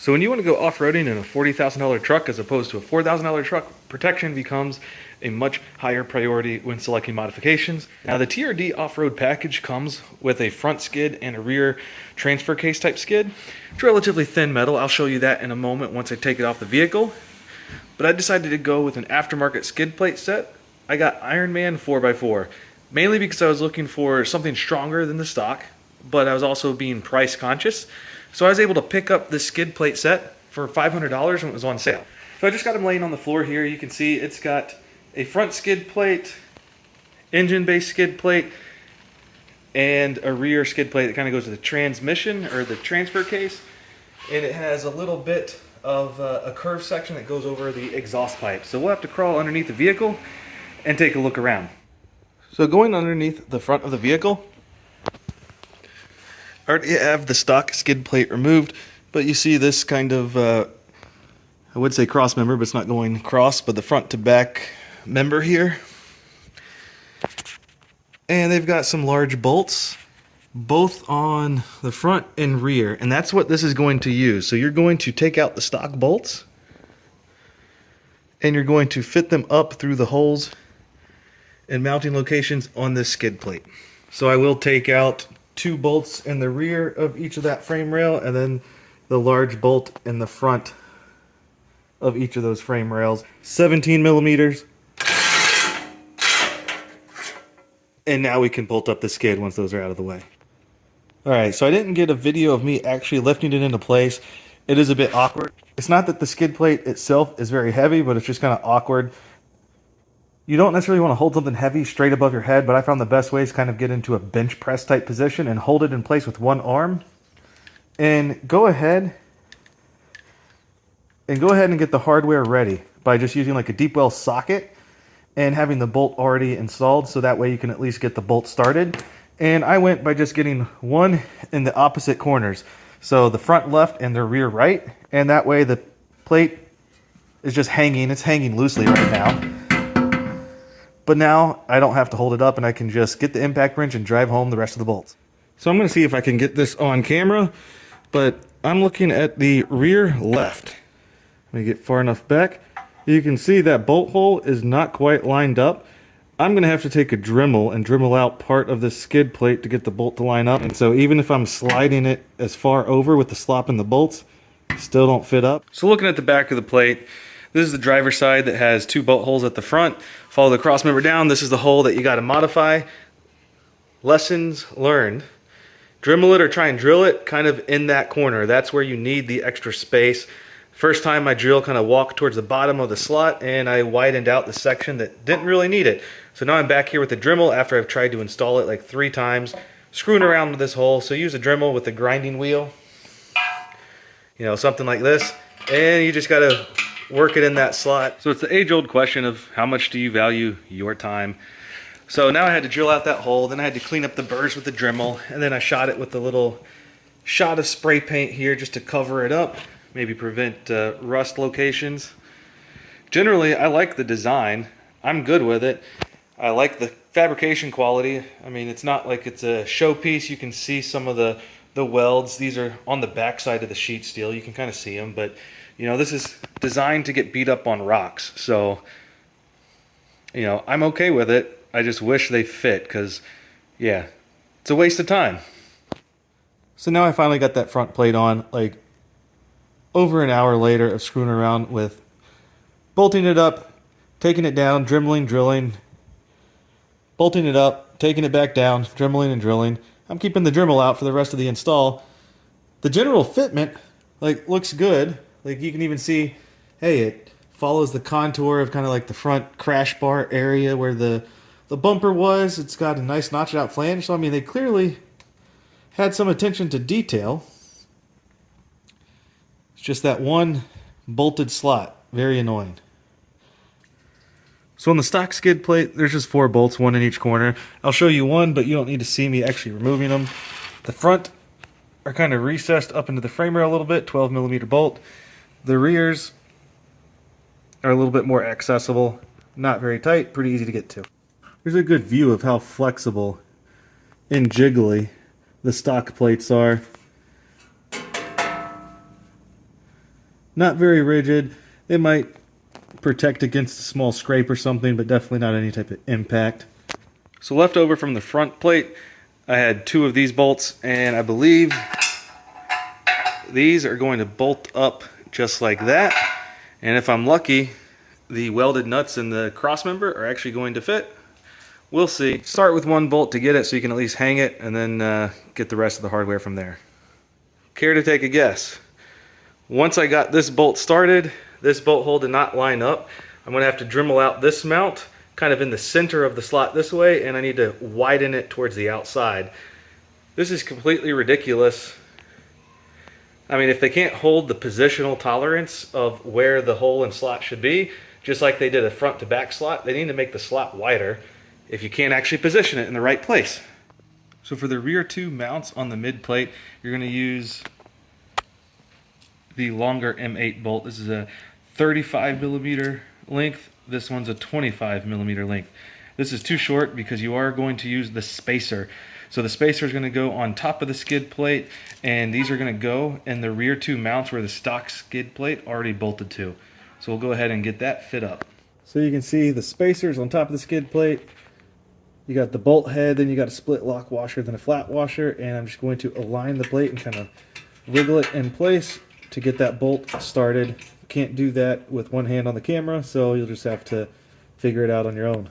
So when you want to go off-roading in a $40,000 truck as opposed to a $4,000 truck, protection becomes a much higher priority when selecting modifications. Now the TRD off-road package comes with a front skid and a rear transfer case type skid. It's relatively thin metal. I'll show you that in a moment once I take it off the vehicle. But I decided to go with an aftermarket skid plate set. I got Ironman 4x4, mainly because I was looking for something stronger than the stock, but I was also being price conscious. So I was able to pick up this skid plate set for $500 when it was on sale. So I just got them laying on the floor here. You can see it's got a front skid plate, engine-based skid plate, and a rear skid plate that kind of goes to the transmission or the transfer case. And it has a little bit of a curved section that goes over the exhaust pipe. So we'll have to crawl underneath the vehicle and take a look around. So going underneath the front of the vehicle, I already have the stock skid plate removed, but you see this kind of, I would say cross member, but it's not going cross, but the front to back member here. And they've got some large bolts, both on the front and rear, and that's what this is going to use. So you're going to take out the stock bolts, and you're going to fit them up through the holes and mounting locations on this skid plate. So I will take out 2 bolts in the rear of each of that frame rail, and then the large bolt in the front of each of those frame rails. 17 millimeters. And now we can bolt up the skid once those are out of the way. Alright, so I didn't get a video of me actually lifting it into place. It is a bit awkward. It's not that the skid plate itself is very heavy, but it's just kind of awkward. You don't necessarily want to hold something heavy straight above your head, but I found the best way is kind of get into a bench press type position and hold it in place with one arm. And go ahead and get the hardware ready by just using like a deep well socket and having the bolt already installed, so that way you can at least get the bolt started. And I went by just getting one in the opposite corners, so the front left and the rear right, and that way the plate is just hanging. It's hanging loosely right now. But now I don't have to hold it up, and I can just get the impact wrench and drive home the rest of the bolts. So I'm going to see if I can get this on camera, but I'm looking at the rear left. Let me get far enough back. You can see that bolt hole is not quite lined up. I'm going to have to take a Dremel and Dremel out part of the skid plate to get the bolt to line up. And so even if I'm sliding it as far over with the slop in the bolts, still don't fit up. So looking at the back of the plate, this is the driver's side that has 2 bolt holes at the front. Follow the cross member down. This is the hole that you got to modify. Lessons learned. Dremel it or try and drill it kind of in that corner. That's where you need the extra space. First time my drill kind of walked towards the bottom of the slot, and I widened out the section that didn't really need it. So now I'm back here with the Dremel after I've tried to install it like 3 times, screwing around with this hole. So use a Dremel with a grinding wheel, you know, something like this, and you just got to work it in that slot. So it's the age-old question of how much do you value your time? So now I had to drill out that hole, then I had to clean up the burrs with the Dremel, and then I shot it with a little shot of spray paint here just to cover it up, maybe prevent rust locations. Generally, I like the design. I'm good with it. I like the fabrication quality. I mean, it's not like it's a showpiece. You can see some of the welds. These are on the back side of the sheet steel. You can kind of see them, but you know, this is designed to get beat up on rocks. So, you know, I'm okay with it. I just wish they fit because, yeah, it's a waste of time. So now I finally got that front plate on, like over an hour later of screwing around with bolting it up, taking it down, dremeling, drilling, bolting it up, taking it back down, dremeling and drilling. I'm keeping the Dremel out for the rest of the install. The general fitment, like, looks good. Like, you can even see, hey, it follows the contour of kind of like the front crash bar area where the bumper was. It's got a nice notched out flange. So, I mean, they clearly had some attention to detail. It's just that one bolted slot. Very annoying. So on the stock skid plate, there's just 4 bolts, 1 in each corner. I'll show you one, but you don't need to see me actually removing them. The front are kind of recessed up into the frame rail a little bit, 12 millimeter bolt. The rears are a little bit more accessible, not very tight, pretty easy to get to. Here's a good view of how flexible and jiggly the stock plates are. Not very rigid. They might protect against a small scrape or something, but definitely not any type of impact. So left over from the front plate, I had 2 of these bolts, and I believe these are going to bolt up just like that. And if I'm lucky, the welded nuts in the cross member are actually going to fit. We'll see. Start with 1 bolt to get it so you can at least hang it, and then get the rest of the hardware from there. Care to take a guess? Once I got this bolt started, this bolt hole did not line up. I'm going to have to Dremel out this mount kind of in the center of the slot this way, and I need to widen it towards the outside. This is completely ridiculous. I mean, if they can't hold the positional tolerance of where the hole and slot should be, just like they did a front to back slot, they need to make the slot wider if you can't actually position it in the right place. So for the rear 2 mounts on the mid plate, you're going to use the longer M8 bolt. This is a 35 millimeter length. This one's a 25 millimeter length. This is too short because you are going to use the spacer. So the spacer is going to go on top of the skid plate, and these are going to go in the rear 2 mounts where the stock skid plate already bolted to. So we'll go ahead and get that fit up. So you can see the spacers on top of the skid plate. You got the bolt head, then you got a split lock washer, then a flat washer, and I'm just going to align the plate and kind of wiggle it in place to get that bolt started. Can't do that with one hand on the camera, so you'll just have to figure it out on your own.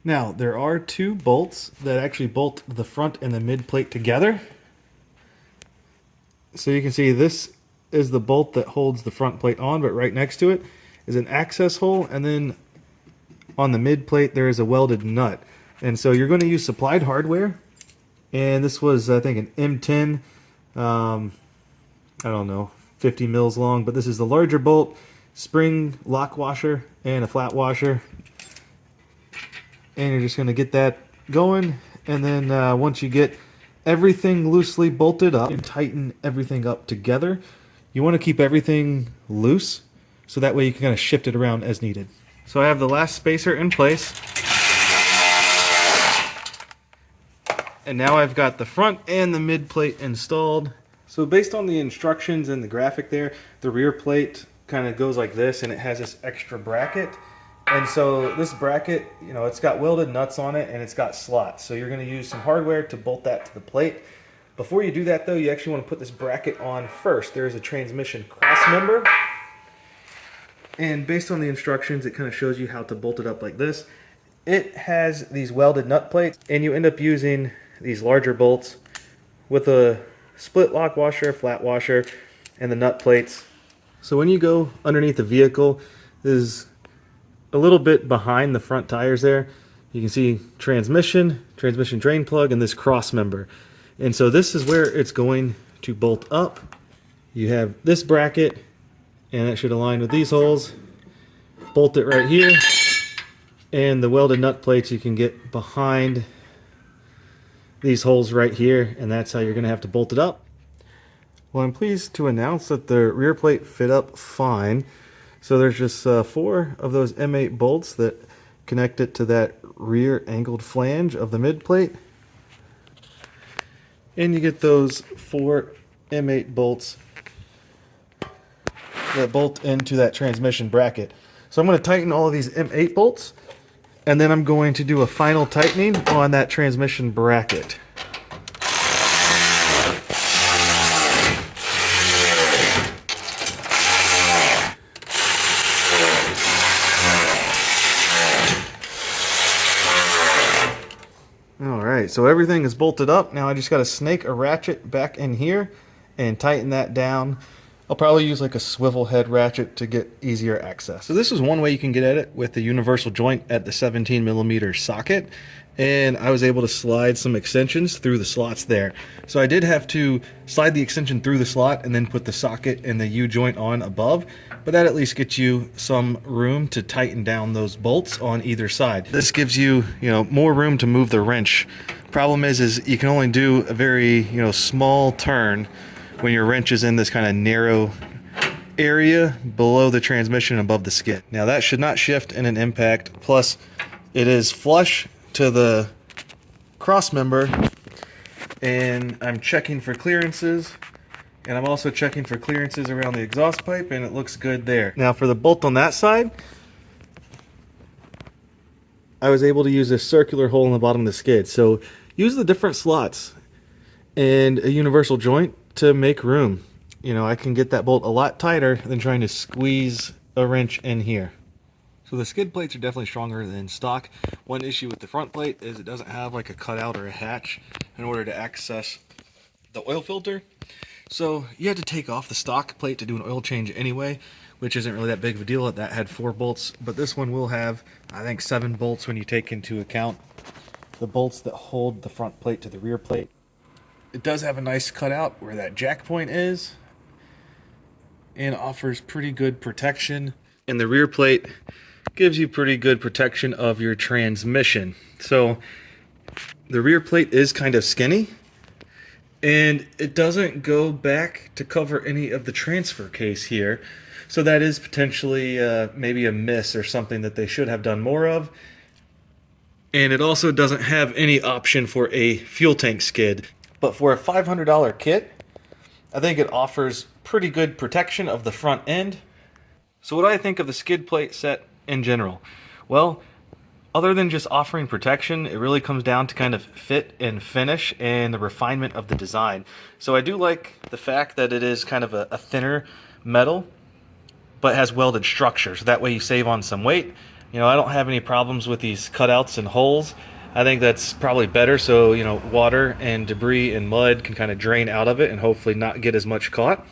Now, there are 2 bolts that actually bolt the front and the mid plate together. So you can see this is the bolt that holds the front plate on, but right next to it is an access hole, and then on the mid plate there is a welded nut. And so you're going to use supplied hardware, and this was, I think, an M10, I don't know, 50 mils long, but this is the larger bolt, spring lock washer, and a flat washer. And you're just going to get that going, and then once you get everything loosely bolted up and tighten everything up together, you want to keep everything loose so that way you can kind of shift it around as needed. So I have the last spacer in place, and now I've got the front and the mid plate installed. So based on the instructions and the graphic there, the rear plate kind of goes like this, and it has this extra bracket. And so this bracket, you know, it's got welded nuts on it and it's got slots. So you're going to use some hardware to bolt that to the plate. Before you do that though, you actually want to put this bracket on first. There is a transmission cross member. And based on the instructions, it kind of shows you how to bolt it up like this. It has these welded nut plates, and you end up using these larger bolts with a split lock washer, flat washer, and the nut plates. So when you go underneath the vehicle, this is a little bit behind the front tires there. You can see transmission drain plug, and this cross member. And so this is where it's going to bolt up. You have this bracket, and it should align with these holes. Bolt it right here, and the welded nut plates you can get behind these holes right here, and that's how you're going to have to bolt it up. Well, I'm pleased to announce that the rear plate fit up fine. So there's just 4 of those M8 bolts that connect it to that rear angled flange of the mid plate. And you get those 4 M8 bolts that bolt into that transmission bracket. So I'm going to tighten all of these M8 bolts, and then I'm going to do a final tightening on that transmission bracket. Alright, so everything is bolted up. Now I just got to snake a ratchet back in here and tighten that down. I'll probably use like a swivel head ratchet to get easier access. So this is one way you can get at it with the universal joint at the 17 millimeter socket. And I was able to slide some extensions through the slots there. So I did have to slide the extension through the slot and then put the socket and the U-joint on above. But that at least gets you some room to tighten down those bolts on either side. This gives you, more room to move the wrench. Problem is you can only do a very, small turn when your wrench is in this kind of narrow area below the transmission above the skid. Now that should not shift in an impact. Plus it is flush to the cross member, and I'm checking for clearances, And I'm also checking for clearances around the exhaust pipe, and it looks good there. Now for the bolt on that side, I was able to use this circular hole in the bottom of the skid. So use the different slots and a universal joint to make room. You know, I can get that bolt a lot tighter than trying to squeeze a wrench in here. So the skid plates are definitely stronger than stock. One issue with the front plate is it doesn't have like a cutout or a hatch in order to access the oil filter. So you had to take off the stock plate to do an oil change anyway, which isn't really that big of a deal. That had 4 bolts, but this one will have, I think, 7 bolts when you take into account the bolts that hold the front plate to the rear plate. It does have a nice cutout where that jack point is and offers pretty good protection. And the rear plate gives you pretty good protection of your transmission. So the rear plate is kind of skinny, and it doesn't go back to cover any of the transfer case here. So that is potentially maybe a miss or something that they should have done more of. And it also doesn't have any option for a fuel tank skid. But for a $500 kit, I think it offers pretty good protection of the front end. So what do I think of the skid plate set in general? Well, other than just offering protection, it really comes down to kind of fit and finish and the refinement of the design. So I do like the fact that it is kind of a thinner metal, but has welded structure. So that way you save on some weight. You know, I don't have any problems with these cutouts and holes. I think that's probably better, so, you know, water and debris and mud can kind of drain out of it and hopefully not get as much caught.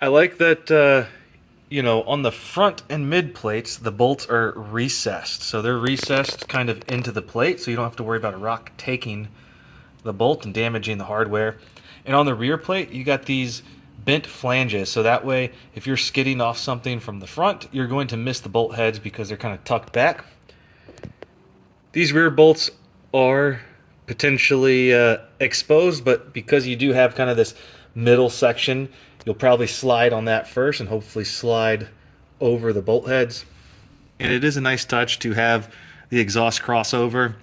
I like that, you know, on the front and mid plates, the bolts are recessed. So they're recessed kind of into the plate, so you don't have to worry about a rock taking the bolt and damaging the hardware. And on the rear plate, you got these bent flanges, so that way if you're skidding off something from the front, you're going to miss the bolt heads because they're kind of tucked back. These rear bolts are potentially exposed, but because you do have kind of this middle section, you'll probably slide on that first and hopefully slide over the bolt heads. And it is a nice touch to have the exhaust crossover,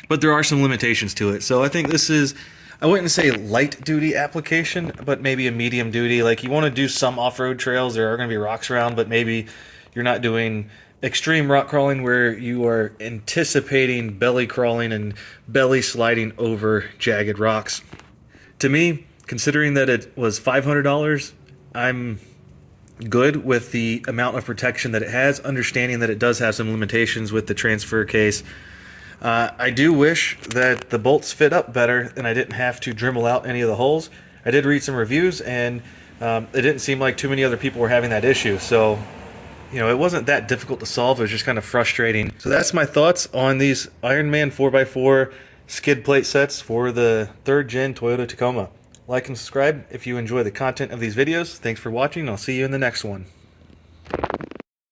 but there are some limitations to it. So I think this is, I wouldn't say light duty application, but maybe a medium duty. Like, you want to do some off-road trails, there are going to be rocks around, but maybe you're not doing extreme rock crawling where you are anticipating belly crawling and belly sliding over jagged rocks. To me, considering that it was $500, I'm good with the amount of protection that it has, understanding that it does have some limitations with the transfer case. I do wish that the bolts fit up better and I didn't have to Dremel out any of the holes. I did read some reviews, and it didn't seem like too many other people were having that issue. So, you know, it wasn't that difficult to solve. It was just kind of frustrating. So that's my thoughts on these Ironman 4x4 skid plate sets for the 3rd gen Toyota Tacoma. Like and subscribe if you enjoy the content of these videos. Thanks for watching, and I'll see you in the next one.